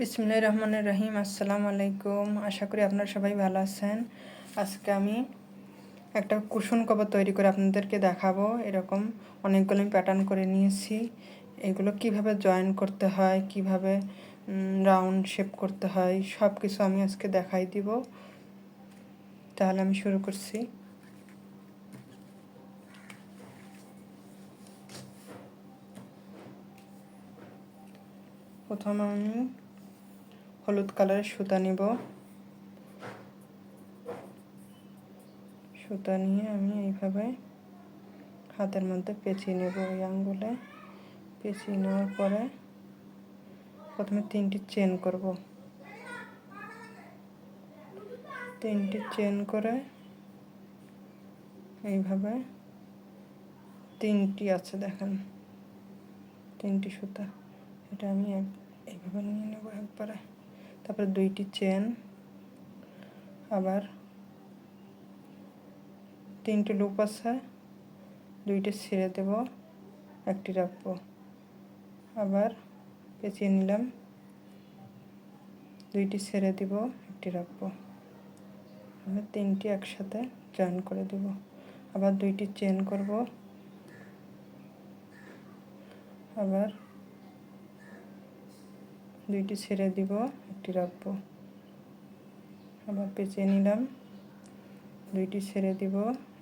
বিসমিল্লাহির রহমানির রহিম। আসসালামু আলাইকুম। আশা করি আপনারা সবাই ভালো আছেন। আজকে আমি একটা কুশন কভার তৈরি করে আপনাদেরকে দেখাবো। এরকম অনেকগুলো আমি প্যাটার্ন করে নিয়েছি। এগুলো কিভাবে জয়েন করতে হয়, কিভাবে রাউন্ড শেপ করতে হয়, সব কিছু আমি আজকে দেখাই দিব। তাহলে আমি শুরু করছি। প্রথম আমি হলুদ কালারের সুতা নিব। সুতা নিয়ে আমি এইভাবে হাতের মধ্যে পেঁচিয়ে নেব। এই আঙ্গুলে পেঁচিয়ে নেওয়ার পরে প্রথমে 3টি চেন করব। 3টি চেন করে এইভাবে 3টি আছে দেখেন, 3টি সুতা। এটা আমি এইভাবে নিয়ে নেব একবারে। তারপরে 2টি চেন, আবার 3টি লুপ আছে, 2টি ছেড়ে দেব, 1টি রাখবো। আবার পেঁচিয়ে নিলাম, 2টি ছেড়ে দিব, 1টি রাখবো। আমি 3টি একসাথে জয়েন করে দেব। আবার 2টি চেন করব, আবার 2টি ছেড়ে দিব, 1টি রাখবো। আবার পেঁচিয়ে নিলাম, 2টি ছেড়ে দিব,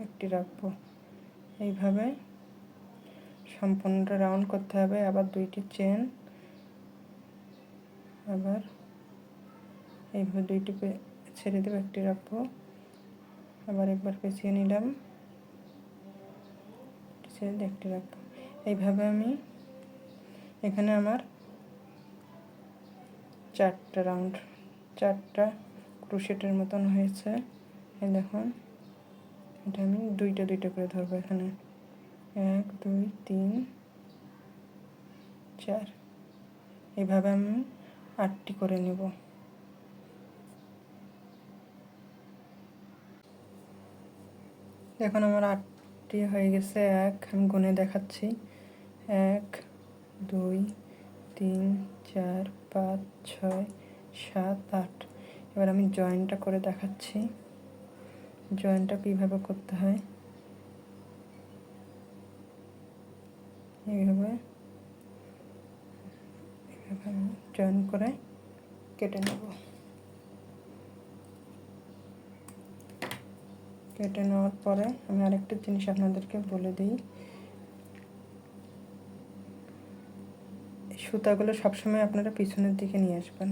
1টি রাখবো। এইভাবে সম্পূর্ণটা রাউন্ড করতে হবে। আবার 2টি চেন, আবার এইভাবে 2টি ছেড়ে দেব, 1টি রাখবো। আবার একবার পেঁচিয়ে নিলাম, ছেড়ে 1টি রাখবো। এইভাবে আমি এখানে আমার 4টা রাউন্ড, 4টা ক্রোশেটের মতন হয়েছে। এই দেখুন, এটা আমি 2টা করে ধরবো। এখানে 1 2 3 4, এইভাবে আমি 8টি করে নেব। এখন আমার 8টি হয়ে গেছে। আমি গুনে দেখাচ্ছি। 1 2 3 4 5 6 7 8। এবার আমি জয়েনটা করে দেখাচ্ছি। জয়েনটা কীভাবে করতে হয়। এইভাবে আমি জয়েন করে কেটে নেব। কেটে নেওয়ার পরে আমি আরেকটা জিনিস আপনাদেরকে বলে দিই। এই সুতাগুলো সবসময় আপনারা পিছনের দিকে নিয়ে আসবেন।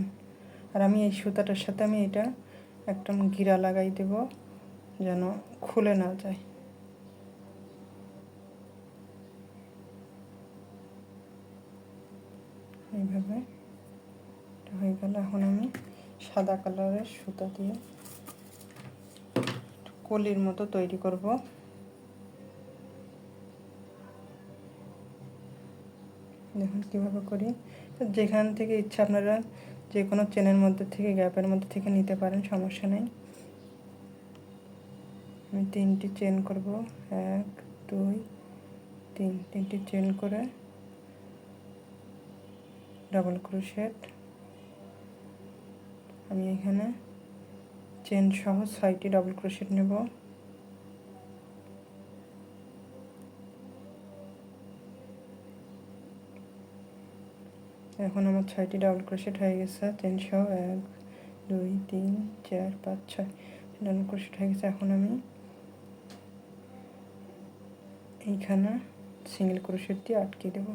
আর আমি এই সুতাটার সাথে আমি এটা একটা গিরা লাগাই দেব, যেন খুলে না যায়। এইভাবে হয়ে গেল। এখন আমি সাদা কালারের সুতা দিয়ে কলির মতো তৈরি করব। দেখুন কীভাবে করি। যেখান থেকে ইচ্ছা আপনারা যে কোনো চেনের মধ্যে থেকে, গ্যাপের মধ্যে থেকে নিতে পারেন, সমস্যা নেই। আমি 3টি চেন করব, 1 2 3। 3টি চেন করে ডাবল ক্রোশেট। আমি এখানে চেন সহ 6টি ডাবল ক্রোশেট নেব। এখন আমার 6টি ডাবল ক্রোশেট হয়ে গেছে। চেন সহ 1 2 3 4 5 6 ডাবল ক্রোশেট হয়ে গেছে। এখন আমি এইখানে সিঙ্গেল ক্রোশেট দিয়ে আটকে দেব।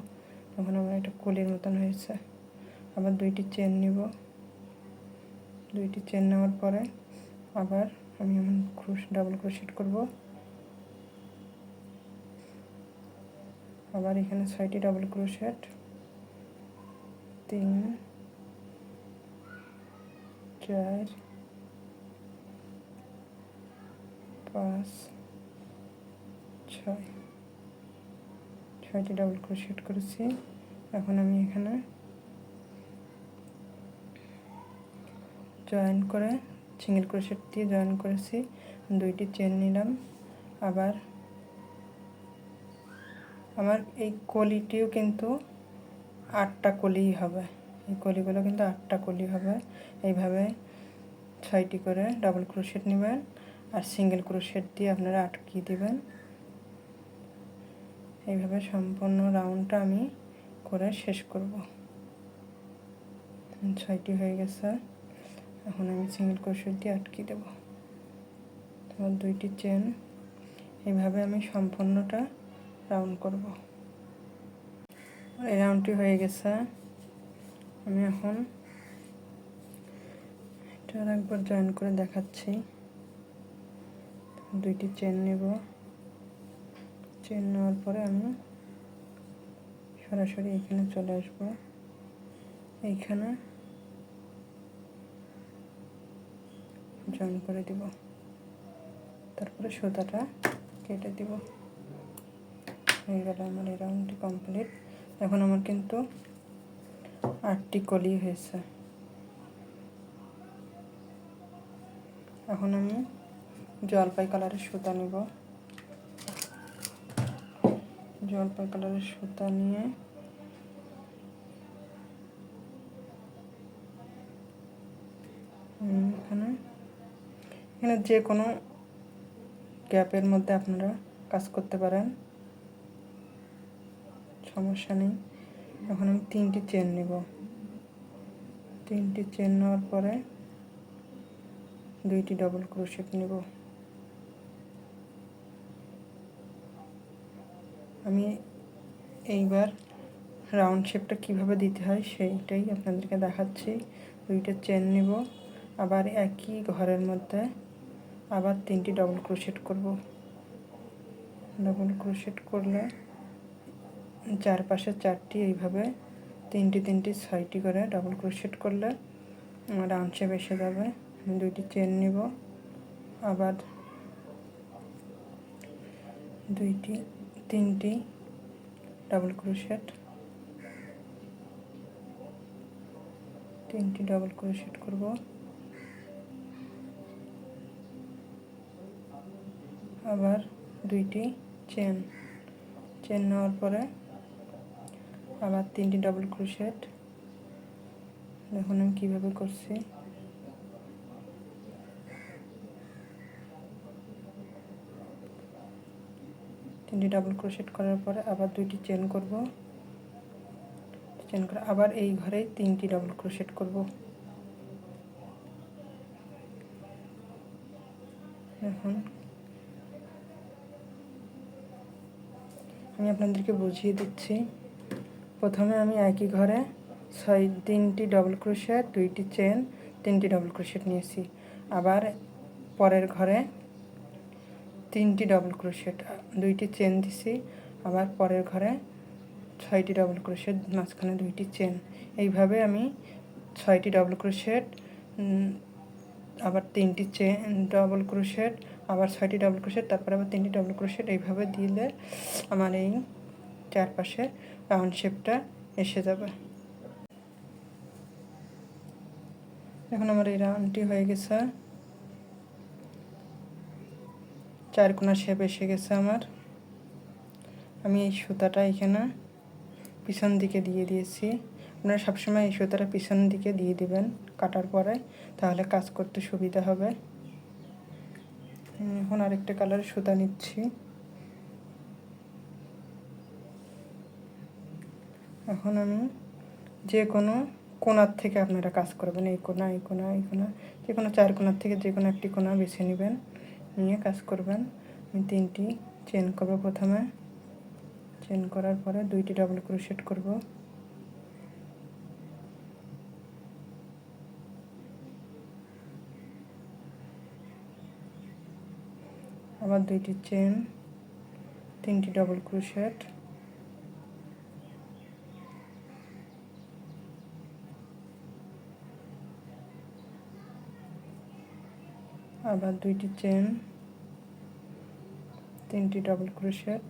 তখন আমার একটা কলির মতন হয়েছে। আবার 2টি চেন নিব। 2টি চেন নেওয়ার পরে আবার আমি এমন ডাবল ক্রোশেট করব। আবার এখানে 6টি ডাবল ক্রোশেট, 3 4 5 6, 6টি ডাবল ক্রোশেট করেছি। এখন আমি এখানে জয়েন করে সিঙ্গেল ক্রোশেট দিয়ে জয়েন করেছি। 2টি চেন নিলাম। আবার আমার এই কলিটিও কিন্তু 8টা কলিই হবে। এই কলিগুলো কিন্তু 8টা কলি হবে। এইভাবে 6টি করে ডাবল ক্রোশেট নেবেন আর সিঙ্গেল ক্রোশেট দিয়ে আপনারা আটকিয়ে দেবেন। এইভাবে সম্পূর্ণ রাউন্ডটা আমি করে শেষ করব। 6টি হয়ে গেছে। এখন আমি সিঙ্গেল ক্রোশেট দিয়ে আটকে দেব। তারপর 2টি চেন। এইভাবে আমি সম্পূর্ণটা রাউন্ড করব। এই রাউন্ডটি হয়ে গেছে। আমি এখন এটা আরেকবার জয়েন করে দেখাচ্ছি। 2টি চেন নেব। চেন নেওয়ার পরে আমি সরাসরি এখানে চলে আসব। এইখানে জয়েন করে দিব, তারপরে সুতাটা কেটে দিব। হয়ে গেল আমার এই রাউন্ডটি কমপ্লিট। এখন আমার কিন্তু 8টি কলি হয়েছে। এখন আমি জলপাই কালারের সুতা নিব। জলপাই কালারের সুতা নিয়ে এখানে যে কোনো গ্যাপের মধ্যে আপনারা কাজ করতে পারেন, সমস্যা নেই। এখন আমি 3টি চেন নেব। 3টি চেন নেওয়ার পরে 2টি ডাবল ক্রোশেট নেব। আমি এইবার রাউন্ড শেপটা কিভাবে দিতে হয় সেইটাই আপনাদেরকে দেখাচ্ছি। 2টা চেন নেব, আবার একই ঘরের মধ্যে আবার 3টি ডাবল ক্রোশেট করব। ডাবল ক্রোশেট করলে চারপাশে 4টি, এইভাবে 3টি 6টি করে ডাবল ক্রোশেট করলে রাউন্ড শেপ এসে যাবে। 2টি চেন নিব, আবার 3টি ডাবল ক্রোশেট, 3টি ডাবল ক্রোশেট করব। আবার 2টি চেন নেওয়ার পরে আবার 3টি ডাবল ক্রোশেট। দেখুন আমি কীভাবে করছি। 3টি ডাবল ক্রোশেট করার পরে আবার 2টি চেন করব। চেন করে আবার এই ঘরে 3টি ডাবল ক্রোশেট করব। এখন আমি আপনাদেরকে বুঝিয়ে দিচ্ছি। প্রথমে আমি একই ঘরে 3টি ডাবল ক্রোশেট, 2টি চেন, 3টি ডাবল ক্রোশেট নিয়েছি। আবার পরের ঘরে 3টি ডাবল ক্রোশেট, 2টি চেন দিছি। আবার পরের ঘরে 6টি ডাবল ক্রোশেট, মাঝখানে 2টি চেন। এইভাবে আমি 6টি ডাবল ক্রোশেট, আবার 3টি চেন ডাবল ক্রোশেট, আবার 6টি ডাবল ক্রোশেট, তারপর আবার 3টি ডাবল ক্রোশেট। এইভাবে দিলে আমার এই চারপাশে রাউন্ড শেপটা এসে যাবে। এখন আমার এই রাউন্ডটি হয়ে গেছে, 4 কোণা শেপ এসে গেছে আমার। আমি এই সুতাটা এখানে পিছন দিকে দিয়ে দিয়েছি। আপনারা সবসময় এই সুতাটা পিছন দিকে দিয়ে দিবেন কাটার পরে, তাহলে কাজ করতে সুবিধা হবে। এখন আরেকটা কালারের সুতা নিচ্ছি। এখন আমি যে কোনো কোণার থেকে আপনারা কাজ করবেন। এই কোণা, এই কোণা, এই কোণা, যে কোনো 4 কোণার থেকে যে কোনো একটি কোণা বেছে নেবেন, নিয়ে কাজ করবেন। আমি 3টি চেন করব। প্রথমে চেন করার পরে 2টি ডাবল ক্রোশেট করব। আবার 2টি চেন, 3টি ডাবল ক্রোশেট, আবার 2টি চেন, 3টি ডাবল ক্রোশেট।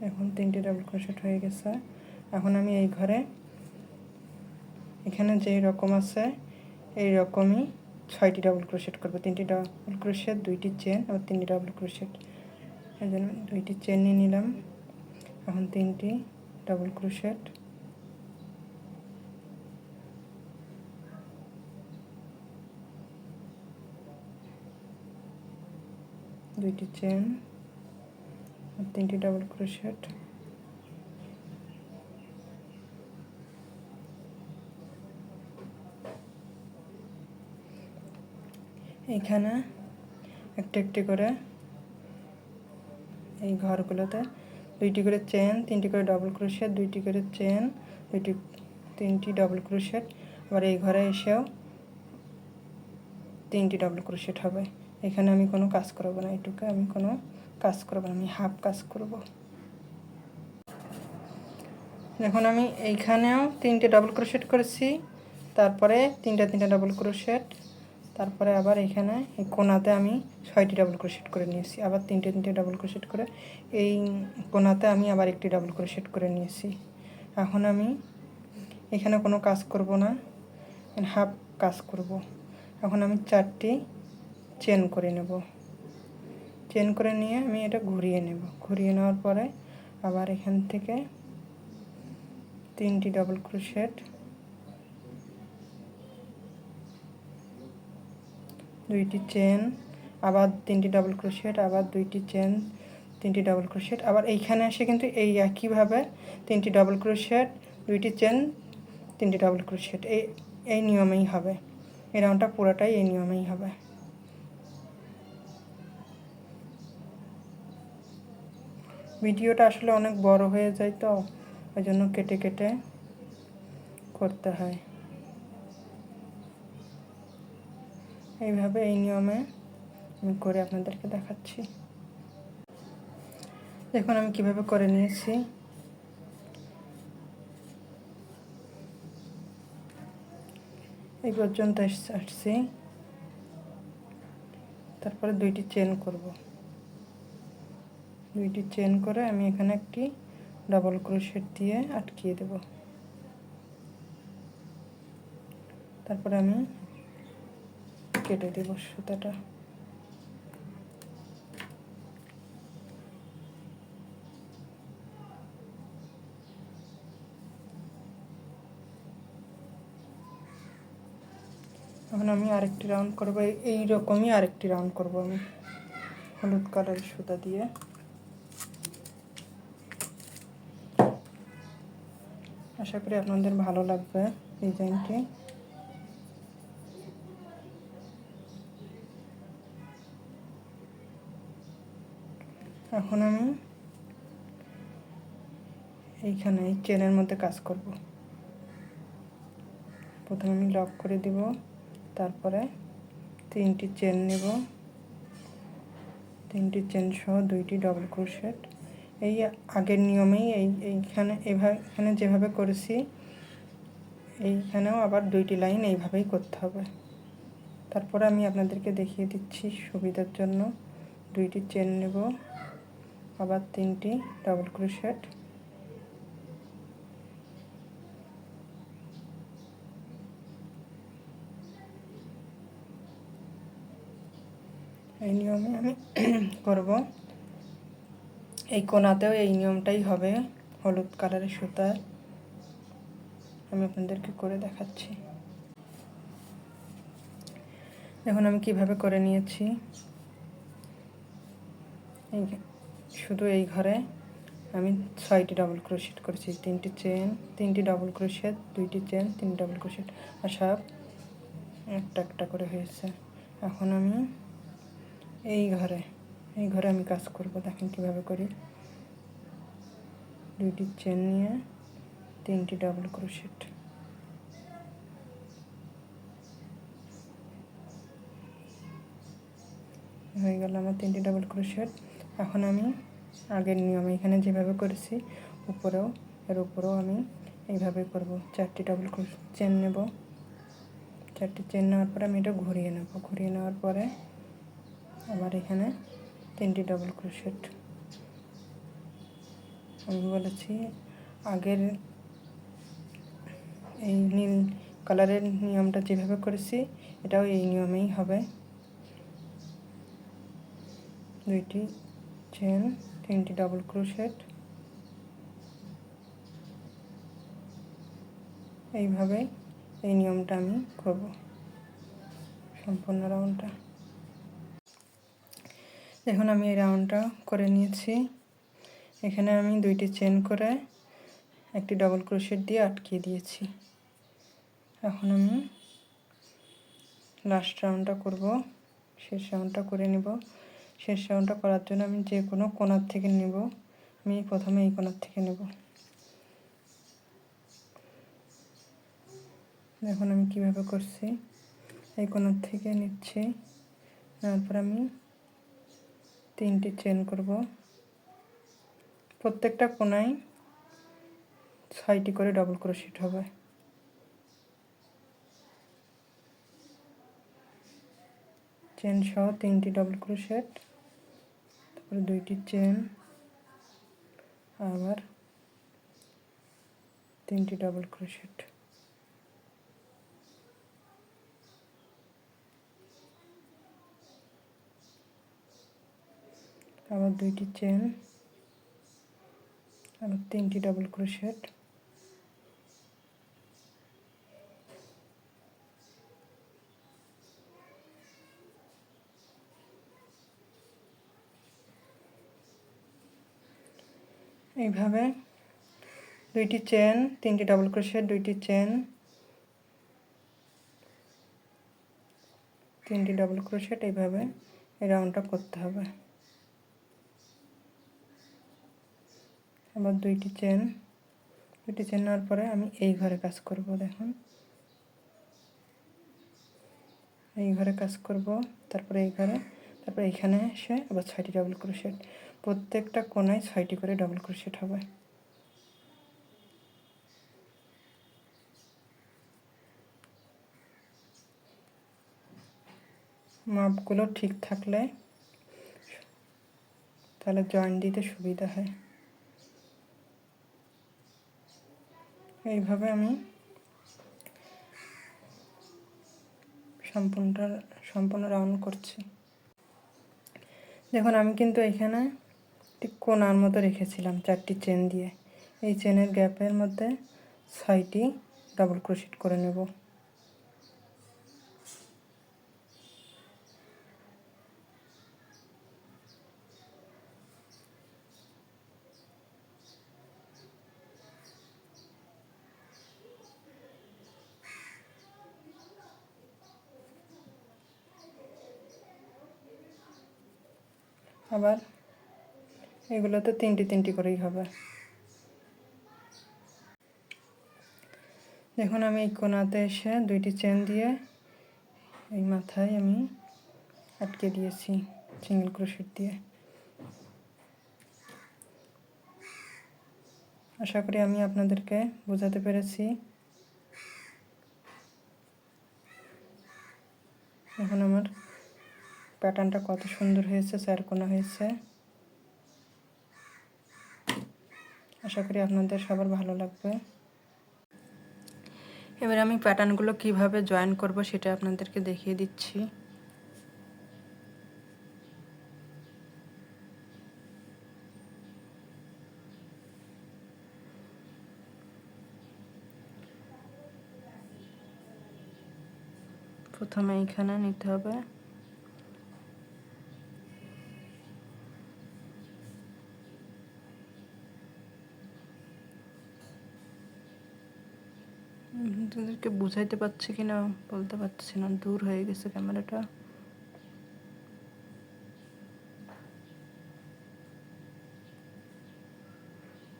এখন 3টি ডাবল ক্রোশেট হয়ে গেছে। এখন আমি এই ঘরে এখানে যেই রকম আছে এই রকমই 6টি ডাবল ক্রোশেট করব। 3টি ডাবল ক্রোশেট, 2টি চেন, আবার 3টি ডাবল ক্রোশেট। এই জন্য 2টি চেন নিয়ে নিলাম। এখন 3টি ডাবল ক্রোশেট, দুইটি চেন আর 3টি ডাবল ক্রোশেট, এইখানে একটা একটি করে এই ঘরগুলোতে 2টি করে চেন, 3টি করে ডাবল ক্রোশেট, 2টি করে চেন, 3টি ডাবল ক্রোশেট। আবার এই ঘরে এসেও 3টি ডাবল ক্রোশেট হবে। এখানে আমি কোনো কাজ করব না, এটুকু আমি কোনো কাজ করব না, আমি হাফ কাজ করব। এখন আমি এইখানেও 3টে ডাবল ক্রোশেট করেছি, তারপরে 3টা ডাবল ক্রোশেট, তারপরে আবার এখানে এই কোণাতে আমি 6টি ডাবল ক্রোশেট করে নিয়েছি, আবার 3টে ডাবল ক্রোশেট করে এই কোণাতে আমি আবার একটি ডাবল ক্রোশেট করে নিয়েছি। এখন আমি এখানে কোনো কাজ করব না, হাফ কাজ করব। এখন আমি 4টি চেন করে নেব, চেন করে নিয়ে আমি এটা ঘুরিয়ে নেব। ঘুরিয়ে নেওয়ার পরে আবার এখান থেকে 3টি ডাবল ক্রোশেট, 2টি চেন, আবার 3টি ডাবল ক্রোশেট, আবার 2টি চেন, 3টি ডাবল ক্রোশেট। আবার এইখানে এসে কিন্তু এই একইভাবে 3টি ডাবল ক্রোশেট, 2টি চেন, 3টি ডাবল ক্রোশেট, এই নিয়মেই হবে। এই রাউন্ডটা পুরোটাই এই নিয়মেই হবে। ভিডিওটা আসলে অনেক বড় হয়ে যায়, তো ওই জন্য কেটে কেটে করতে হয়। এইভাবে এই নিয়মে আমি করে আপনাদেরকে দেখাচ্ছি। দেখুন আমি কিভাবে করে নিয়েছি। এই পর্যন্ত আসছি, তারপরে 2টি চেন করব। 2টি চেন করে আমি এখানে একটি ডাবল ক্রোশেট দিয়ে আটকিয়ে দেব। তারপরে আমি কেটে দেব সুতাটা। এখন আমি আরেকটি রাউন্ড করব, এই রকমই আরেকটি রাউন্ড করব আমি হলুদ কালারের সুতা দিয়ে। আশা করি আপনাদের ভালো লাগবে ডিজাইনটি। এখন আমি এইখানে এই চেনের মধ্যে কাজ করব। প্রথমে আমি লক করে দেব, তারপরে 3টি চেন নেব, 3টি চেন সহ 2টি ডাবল ক্রোশেট। এই আগের নিয়মেই এইখানে এখানে যেভাবে করেছি এইখানেও আবার 2টি লাইন এইভাবেই করতে হবে। তারপরে আমি আপনাদেরকে দেখিয়ে দিচ্ছি সুবিধার জন্য। 2টি চেন নেব, আবার 3টি ডাবল ক্রোশেট, এই নিয়মে আমি করব। এই কোণাতেও এই নিয়মটাই হবে হলুদ কালারের সুতায়। আমি আপনাদেরকে করে দেখাচ্ছি। দেখুন আমি কিভাবে করে নিয়েছি। শুধু এই ঘরে আমি 6টি ডাবল ক্রোশেট করেছি, 3টি চেন, 3টি ডাবল ক্রোশেট, 2টি চেন, 3টি ডাবল ক্রোশেট, আর সব একটা একটা করে হয়েছে। এখন আমি এই ঘরে আমি কাজ করব। দেখেন কিভাবে করি। 2টি চেন নিয়ে 3টি ডাবল ক্রোশেট, হয়ে গেল আমার 3টি ডাবল ক্রোশেট। এখন আমি আগের নিয়মে এখানে যেভাবে করেছি এর উপরেও আমি এইভাবে করব। 4টি ডাবল চেন নেব, 4টি চেন নেওয়ার পরে আমি এটা ঘুরিয়ে নেব। ঘুরিয়ে নেওয়ার পরে আবার এখানে 3টি ডাবল ক্রোশেট। আমি বলেছি আগের এই নীল কালারের নিয়মটা যেভাবে করেছি এটাও এই নিয়মেই হবে। 2টি চেন, 3টি ডাবল ক্রোশেট, এইভাবে এই নিয়মটা আমি করব সম্পূর্ণ রাউন্ডটা। এখন আমি এই রাউন্ডটা করে নিয়েছি। এখানে আমি 2টি চেন করে একটি ডাবল ক্রোশেট দিয়ে আটকিয়ে দিয়েছি। এখন আমি লাস্ট রাউন্ডটা করব, শেষ রাউন্ডটা করে নেব। শেষ রাউন্ডটা করার জন্য আমি যে কোনো কোণার থেকে নেব। আমি প্রথমে এই কোণার থেকে নেব। দেখুন আমি কিভাবে করছি। এই কোণার থেকে নিচ্ছি, তারপর আমি 3টি চেন করব। প্রত্যেকটা কোণায় 6টি করে ডাবল ক্রোশেট হবে। চেন সহ 3টি ডাবল ক্রোশেট, তারপরে 2টি চেন, আবার 3টি ডাবল ক্রোশেট, আবার 2টি চেন, আবার 3টি ডাবল ক্রোশেট, এইভাবে 2টি চেন, 3টি ডাবল ক্রোশেট, 2টি চেন, 3টি ডাবল ক্রোশেট, এইভাবে এই রাউন্ডটা করতে হবে। আবার 2টি চেন নেওয়ার পরে আমি এই ঘরে কাজ করব। দেখুন এই ঘরে কাজ করব, তারপরে এই ঘরে, তারপরে এখানে এসে আবার 6টি ডাবল ক্রোশেট। প্রত্যেকটা কোণায় 6টি করে ডাবল ক্রোশেট হবে। মাপগুলো ঠিক থাকলে তাহলে জয়েন্ট দিতে সুবিধা হয়। এইভাবে আমি সম্পূর্ণ রাউন্ড করছি। দেখুন আমি কিন্তু এখানে ঠিক কোণার মতো রেখেছিলাম 4টি চেন দিয়ে। এই চেনের গ্যাপের মধ্যে 6টি ডাবল ক্রোশেট করে নেব। আবার এগুলোতে 3টি করেই হবে। দেখুন আমি এই কোণাতে এসে 2টি চেন দিয়ে এই মাথায় আমি আটকে দিয়েছি সিঙ্গেল ক্রোশেট দিয়ে। আশা করি আমি আপনাদেরকে বোঝাতে পেরেছি। এখন আমার প্যাটার্নটা কত সুন্দর হয়েছে, 4 কোণা হয়েছে। আশা করি আপনাদের সবার ভালো লাগবে। এবার আমি প্যাটার্নগুলো কিভাবে জয়েন করব সেটা আপনাদেরকে দেখিয়ে দিচ্ছি। প্রথমে এইখানে নিতে হবে, আপনাদেরকে বুঝাইতে পারছি কিনা বলতে পারছি না, দূর হয়ে গেছে ক্যামেরাটা।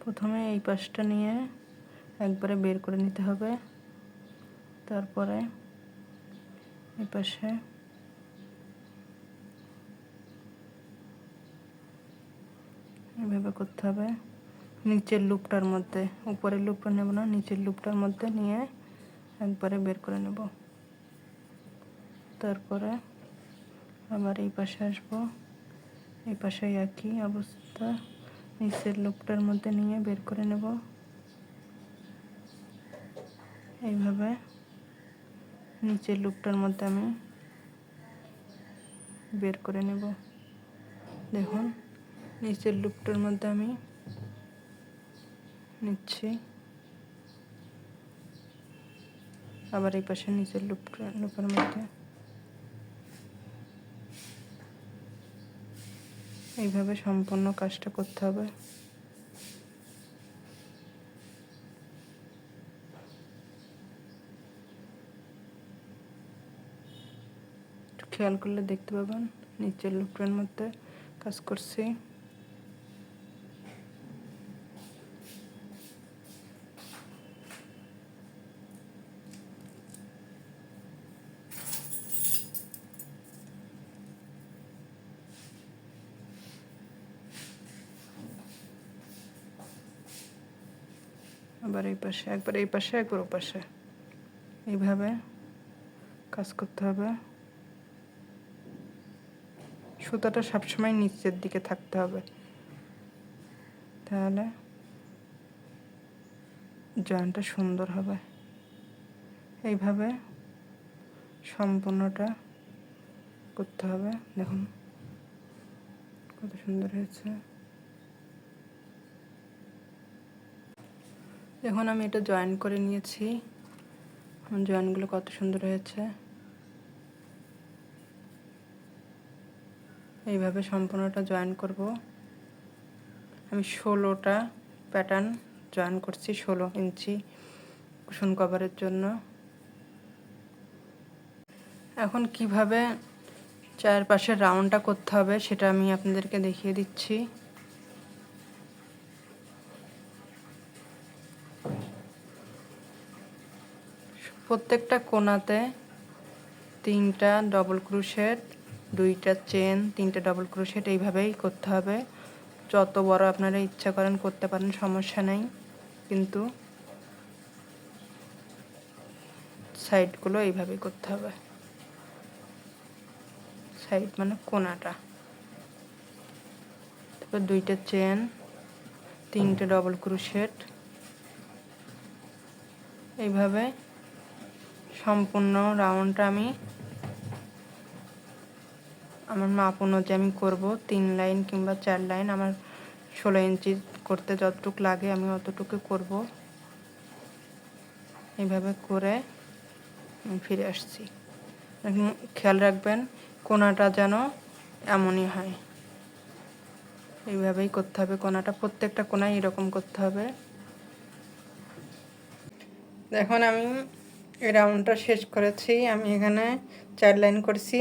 প্রথমে এই পাশটা নিয়ে একবারে বের করে নিতে হবে, তারপরে এই পাশে এভাবে করতে হবে। নিচের লুপটার মধ্যে, উপরের লুপটা নেব না, নিচের লুপটার মধ্যে নিয়ে একবারে বের করে নেব। তারপরে আবার এই পাশে আসবো, এই পাশে একই অবস্থা, নিচের লুপটার মধ্যে নিয়ে বের করে নেব। এইভাবে নিচের লুপটার মধ্যে আমি বের করে নেব। দেখুন নিচের লুপটার মধ্যে আমি নিচ্ছি, আবার এই পাশে নিচের লুপের মধ্যে এইভাবে সম্পূর্ণ কাজটা করতে হবে। খেয়াল করলে দেখতে পাবেন নিচের লুপের মধ্যে কাজ করছি। আবার এই পাশে একবার, এই পাশে একবার, ও পাশে, এইভাবে কাজ করতে হবে। সুতাটা সবসময় নিচের দিকে থাকতে হবে, তাহলে জয়েন্টটা সুন্দর হবে। এইভাবে সম্পূর্ণটা করতে হবে। দেখুন কত সুন্দর হয়েছে। এখন আমি এটা জয়েন করে নিয়েছি। জয়েন্টগুলো কত সুন্দর হয়েছে। এইভাবে সম্পূর্ণটা জয়েন করব। আমি 16টা প্যাটার্ন জয়েন করছি 16 ইঞ্চি কুশন কভারের জন্য। এখন কিভাবে চারপাশের রাউন্ডটা করতে হবে সেটা আমি আপনাদেরকে দেখিয়ে দিচ্ছি। প্রত্যেকটা কোণাতে 3টা ডবল ক্রোশেট, 2টা চেন, 3টা ডবল ক্রোশেট এইভাবেই করতে হবে। যত বড় আপনারা ইচ্ছা করেন করতে পারেন, সমস্যা নেই, কিন্তু সাইডগুলো এইভাবেই করতে হবে। সাইড মানে কোণাটা। তারপর 2টা চেন, 3টে ডবল ক্রোশেট, এইভাবে সম্পূর্ণ রাউন্ডটা আমি আমার মাপ অনুযায়ী আমি করবো। 3 লাইন কিংবা 4 লাইন, আমার 16 ইঞ্চি করতে যতটুকু লাগে আমি অতটুকু করব। এইভাবে করে আমি ফিরে আসছি। খেয়াল রাখবেন কোণাটা যেন এমনই হয়, এইভাবেই করতে হবে। কোণাটা প্রত্যেকটা কোণায় এরকম করতে হবে। এখন আমি এই রাউন্ডটা শেষ করেছি। আমি এখানে 4 লাইন করছি।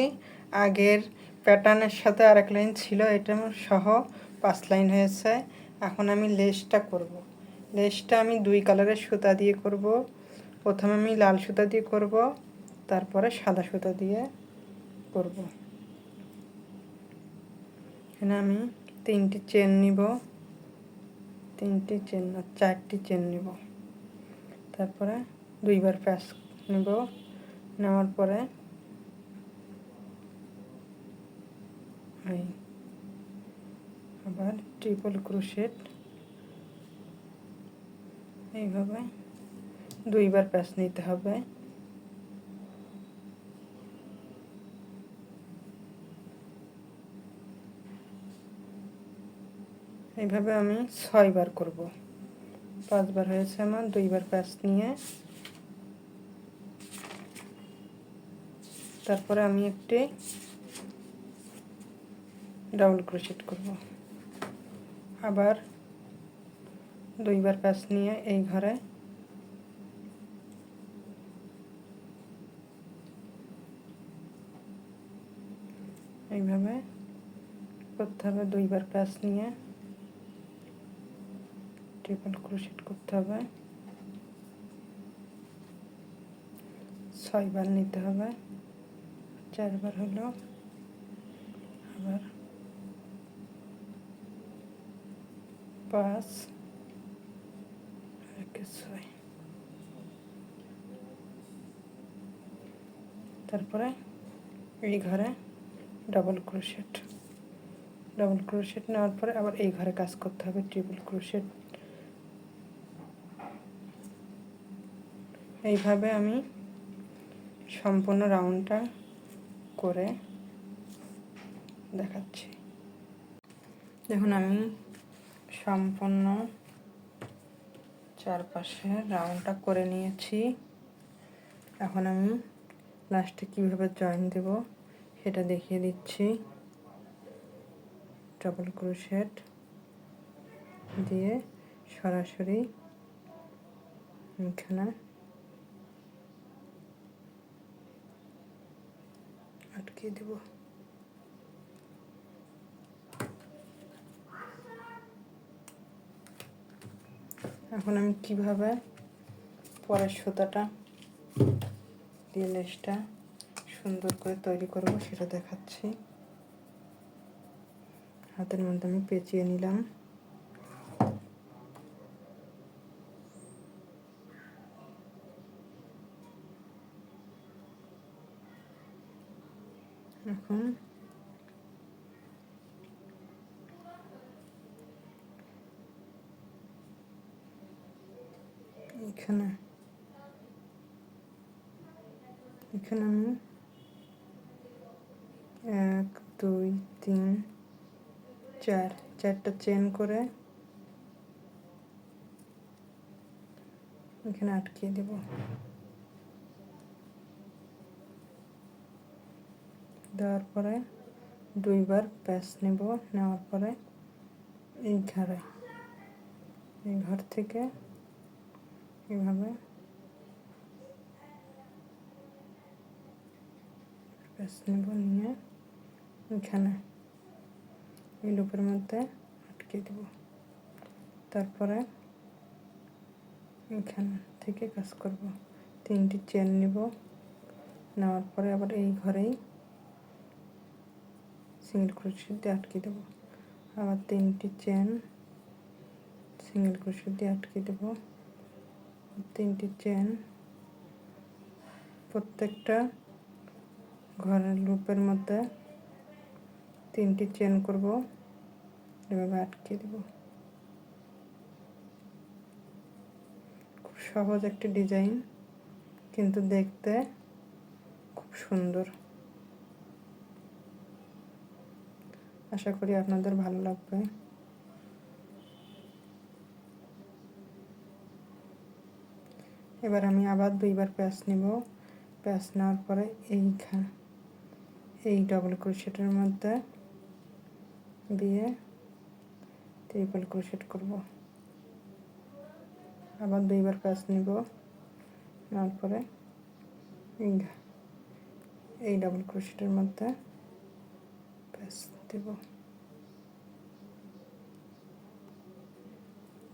আগের প্যাটার্নের সাথে আরেক লাইন ছিল, এটা সহ 5 লাইন হয়েছে। এখন আমি লেসটা করব। লেসটা আমি 2 কালারের সুতা দিয়ে করব। প্রথমে আমি লাল সুতা দিয়ে করব, তারপরে সাদা সুতা দিয়ে করব। এখানে আমি 3টি চেন নিব, 3টি চেন না 4টি চেন নিব। তারপরে 2বার প্যাচ নেব, নেওয়ার পরে আবার ট্রিপল ক্রোশেট, এইভাবে 2বার প্যাচ নিতে হবে। এইভাবে আমি 6বার করব। 5বার হয়েছে আমার। 2বার প্যাচ নিয়ে তারপরে আমি একটি ডাবল ক্রোশেট করব। আবার 2বার প্যাচ নিয়ে এই ঘরে এইভাবে করতে হবে। 2বার প্যাচ নিয়ে ট্রিপল ক্রোশেট করতে হবে। 6বার নিতে হবে। 4বার হলো, আবার 5 6, তারপরে এই ঘরে ডাবল ক্রোশেট। ডাবল ক্রোশেট নেওয়ার পরে আবার এই ঘরে কাজ করতে হবে ট্রিপল ক্রোশেট। এইভাবে আমি সম্পূর্ণ রাউন্ডটা করে দেখাচ্ছি। দেখুন আমি সম্পূর্ণ চারপাশে রাউন্ডটা করে নিয়েছি। এখন আমি লাস্টে কীভাবে জয়েন দেব সেটা দেখিয়ে দিচ্ছি। ডাবল ক্রোশেট দিয়ে সরাসরি এখানে আটকে দেব। এখন আমি কিভাবে পরের সুতাটা দিয়ে লেসটা সুন্দর করে তৈরি করব সেটা দেখাচ্ছি। হাতের মধ্যে আমি পেঁচিয়ে নিলাম। এখন এখানে আমি 1 2 3 4টা চেন করে এখানে আটকে দেব। দেওয়ার পরে 2 বার প্যাচ নেব। নেওয়ার পরে এই ঘর থেকে এইভাবে প্যাচ নেব, নিয়ে এখানে এই লুপের মধ্যে আটকে দেব। তারপরে এখান থেকে কাজ করব। 3টি চেন নেব। নেওয়ার পরে আবার এই ঘরেই সিঙ্গেল ক্রোশেট দিয়ে আটকে দেব। আবার 3টি চেন সিঙ্গেল ক্রোশেট দিয়ে আটকে দেব। 3টি চেন প্রত্যেকটা ঘরের লুপের মধ্যে 3টি চেন করব, এভাবে আটকে দেব। খুব সহজ একটি ডিজাইন, কিন্তু দেখতে খুব সুন্দর। আশা করি আপনাদের ভালো লাগবে। এবার আমি আবার 2 বার প্যাচ নেব। প্যাচ নেওয়ার পরে এই ডাবল ক্রোশেটের মধ্যে দিয়ে ট্রিপল ক্রোশেট করব। আবার 2 বার প্যাচ নেব। নেওয়ার পরে এই ডাবল ক্রোশেটের মধ্যে প্যাচ দেব।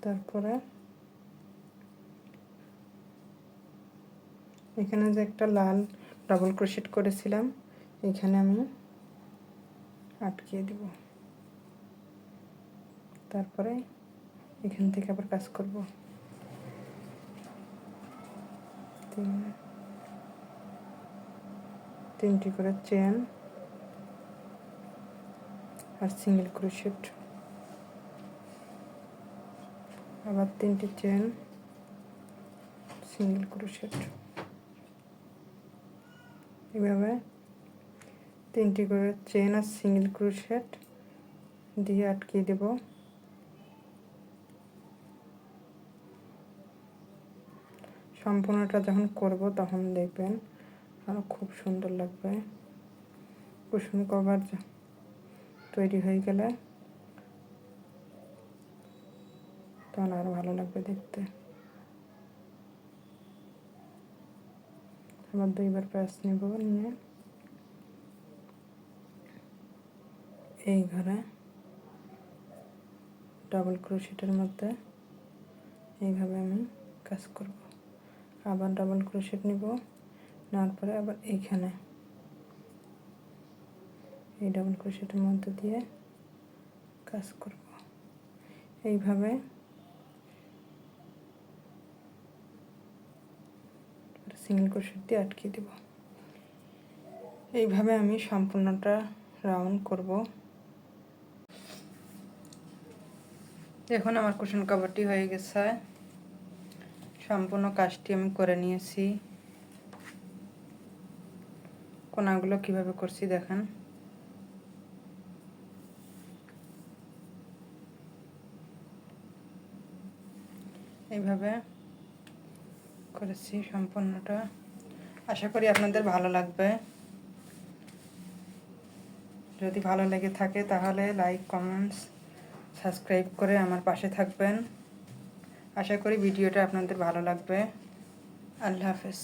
তারপরে এখানে যে একটা লাল ডাবল ক্রোশেট করেছিলাম এখানে আমি আটকিয়ে দেব। তারপরে এখান থেকে আবার কাজ করব। 3টি করে চেন আর সিঙ্গেল ক্রোশেট, আবার 3টি চেন সিঙ্গেল ক্রোশেট, এভাবে 3টি করে চেন আর সিঙ্গেল ক্রোশেট দিয়ে আটকিয়ে দেব। সম্পূর্ণটা যখন করব তখন দেখবেন আরও খুব সুন্দর লাগবে। কুশন কভার তৈরি হয়ে গেলে তখন আরও ভালো লাগবে দেখতে। আবার 2 বার প্যাচ নেব, নিয়ে এই ঘরে ডাবল ক্রোশেটের মধ্যে এইভাবে আমি কাজ করব। আবার ডাবল ক্রোশেট নিব। নেওয়ার পরে আবার এইখানে এই ডাবল ক্রোশেটের মধ্যে দিয়ে কাজ করব। এইভাবে সিঙ্গেল ক্রোশেট দিয়ে আটকে দেব। এইভাবে আমি সম্পূর্ণটা রাউন্ড করব। দেখুন আমার কুশন কভারটি হয়ে গেছে। সম্পূর্ণ কাজটি আমি করে নিয়েছি। কোনাগুলো কিভাবে করছি দেখেন। এইভাবে করেছি সম্পূর্ণটা। আশা করি আপনাদের ভালো লাগবে। যদি ভালো লেগে থাকে তাহলে লাইক, কমেন্টস, সাবস্ক্রাইব করে আমার পাশে থাকবেন। আশা করি ভিডিওটা আপনাদের ভালো লাগবে। আল্লাহ হাফেজ।